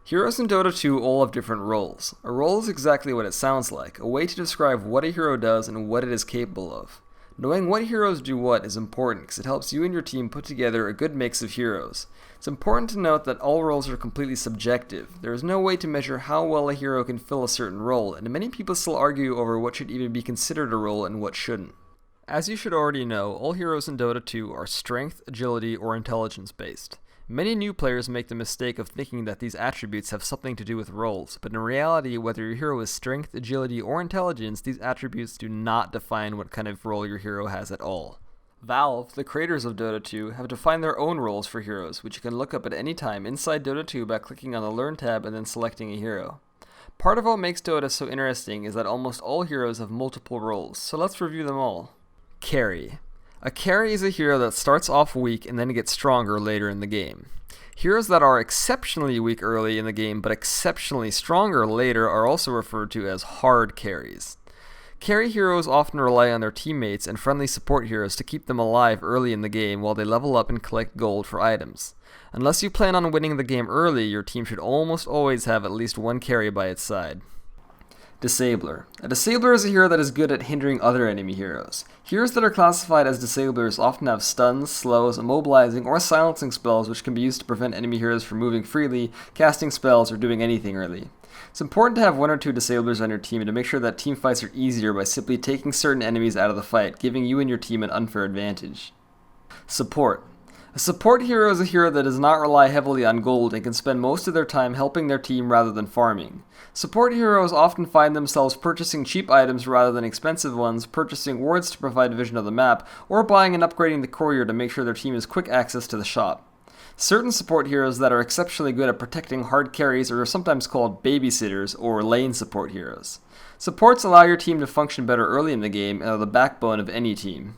Heroes in Dota 2 all have different roles. A role is exactly what it sounds like, a way to describe what a hero does and what it is capable of. Knowing what heroes do what is important because it helps you and your team put together a good mix of heroes. It's important to note that all roles are completely subjective. There is no way to measure how well a hero can fill a certain role, and many people still argue over what should even be considered a role and what shouldn't. As you should already know, all heroes in Dota 2 are strength, agility, or intelligence based. Many new players make the mistake of thinking that these attributes have something to do with roles, but in reality, whether your hero is strength, agility, or intelligence, these attributes do not define what kind of role your hero has at all. Valve, the creators of Dota 2, have defined their own roles for heroes, which you can look up at any time inside Dota 2 by clicking on the Learn tab and then selecting a hero. Part of what makes Dota so interesting is that almost all heroes have multiple roles, so let's review them all. Carry. A carry is a hero that starts off weak and then gets stronger later in the game. Heroes that are exceptionally weak early in the game but exceptionally stronger later are also referred to as hard carries. Carry heroes often rely on their teammates and friendly support heroes to keep them alive early in the game while they level up and collect gold for items. Unless you plan on winning the game early, your team should almost always have at least one carry by its side. Disabler. A Disabler is a hero that is good at hindering other enemy heroes. Heroes that are classified as Disablers often have stuns, slows, immobilizing, or silencing spells which can be used to prevent enemy heroes from moving freely, casting spells, or doing anything early. It's important to have one or two Disablers on your team and to make sure that team fights are easier by simply taking certain enemies out of the fight, giving you and your team an unfair advantage. Support. A support hero is a hero that does not rely heavily on gold and can spend most of their time helping their team rather than farming. Support heroes often find themselves purchasing cheap items rather than expensive ones, purchasing wards to provide vision of the map, or buying and upgrading the courier to make sure their team has quick access to the shop. Certain support heroes that are exceptionally good at protecting hard carries are sometimes called babysitters or lane support heroes. Supports allow your team to function better early in the game and are the backbone of any team.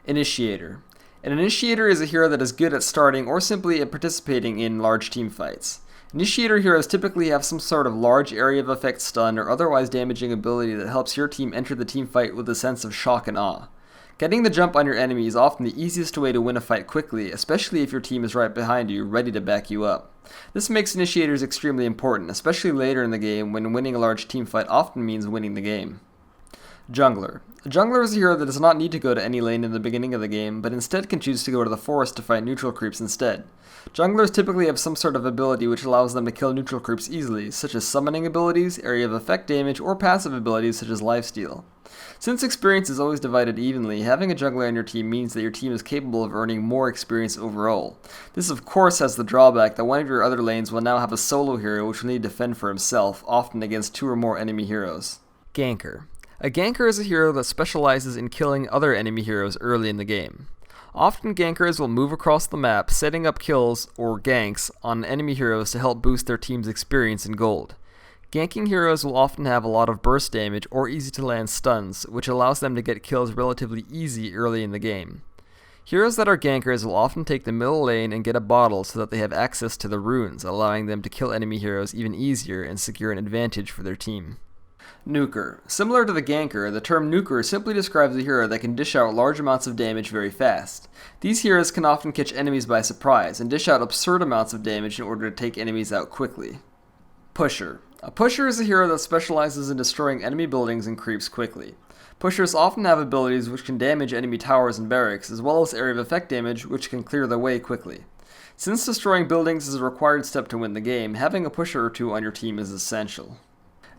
Initiator. An Initiator is a hero that is good at starting or simply at participating in large team fights. Initiator heroes typically have some sort of large area of effect stun or otherwise damaging ability that helps your team enter the team fight with a sense of shock and awe. Getting the jump on your enemy is often the easiest way to win a fight quickly, especially if your team is right behind you, ready to back you up. This makes Initiators extremely important, especially later in the game when winning a large team fight often means winning the game. Jungler. A jungler is a hero that does not need to go to any lane in the beginning of the game, but instead can choose to go to the forest to fight neutral creeps instead. Junglers typically have some sort of ability which allows them to kill neutral creeps easily, such as summoning abilities, area of effect damage, or passive abilities such as lifesteal. Since experience is always divided evenly, having a jungler on your team means that your team is capable of earning more experience overall. This of course has the drawback that one of your other lanes will now have a solo hero which will need to fend for himself, often against two or more enemy heroes. Ganker. A ganker is a hero that specializes in killing other enemy heroes early in the game. Often gankers will move across the map, setting up kills, or ganks, on enemy heroes to help boost their team's experience and gold. Ganking heroes will often have a lot of burst damage or easy to land stuns, which allows them to get kills relatively easy early in the game. Heroes that are gankers will often take the middle lane and get a bottle so that they have access to the runes, allowing them to kill enemy heroes even easier and secure an advantage for their team. Nucor. Similar to the ganker, the term Nucor simply describes a hero that can dish out large amounts of damage very fast. These heroes can often catch enemies by surprise and dish out absurd amounts of damage in order to take enemies out quickly. Pusher. A pusher is a hero that specializes in destroying enemy buildings and creeps quickly. Pushers often have abilities which can damage enemy towers and barracks, as well as area of effect damage which can clear the way quickly. Since destroying buildings is a required step to win the game, having a pusher or two on your team is essential.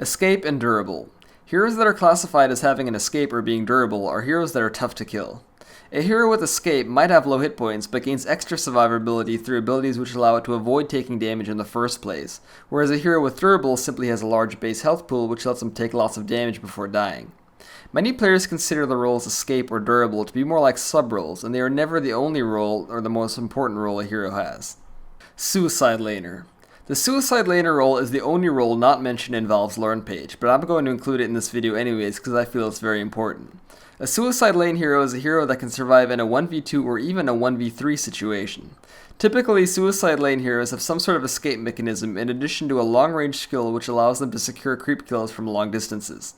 Escape and durable. Heroes that are classified as having an escape or being durable are heroes that are tough to kill. A hero with escape might have low hit points but gains extra survivability through abilities which allow it to avoid taking damage in the first place, whereas a hero with durable simply has a large base health pool which lets them take lots of damage before dying. Many players consider the roles escape or durable to be more like sub-roles, and they are never the only role or the most important role a hero has. Suicide Laner. The Suicide Laner role is the only role not mentioned in Valve's Learn page, but I'm going to include it in this video anyways because I feel it's very important. A Suicide Lane hero is a hero that can survive in a 1v2 or even a 1v3 situation. Typically, Suicide Lane heroes have some sort of escape mechanism in addition to a long-range skill which allows them to secure creep kills from long distances.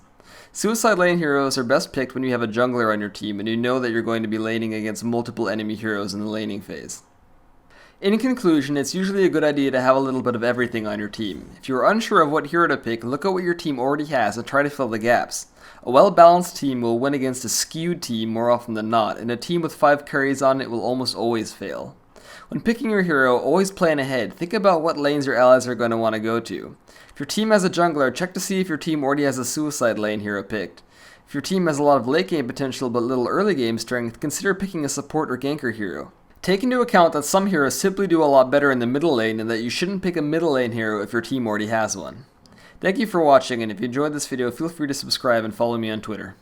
Suicide Lane heroes are best picked when you have a jungler on your team and you know that you're going to be laning against multiple enemy heroes in the laning phase. In conclusion, it's usually a good idea to have a little bit of everything on your team. If you're unsure of what hero to pick, look at what your team already has and try to fill the gaps. A well-balanced team will win against a skewed team more often than not, and a team with 5 carries on it will almost always fail. When picking your hero, always plan ahead. Think about what lanes your allies are going to want to go to. If your team has a jungler, check to see if your team already has a suicide lane hero picked. If your team has a lot of late game potential but little early game strength, consider picking a support or ganker hero. Take into account that some heroes simply do a lot better in the middle lane and that you shouldn't pick a middle lane hero if your team already has one. Thank you for watching, and if you enjoyed this video, feel free to subscribe and follow me on Twitter.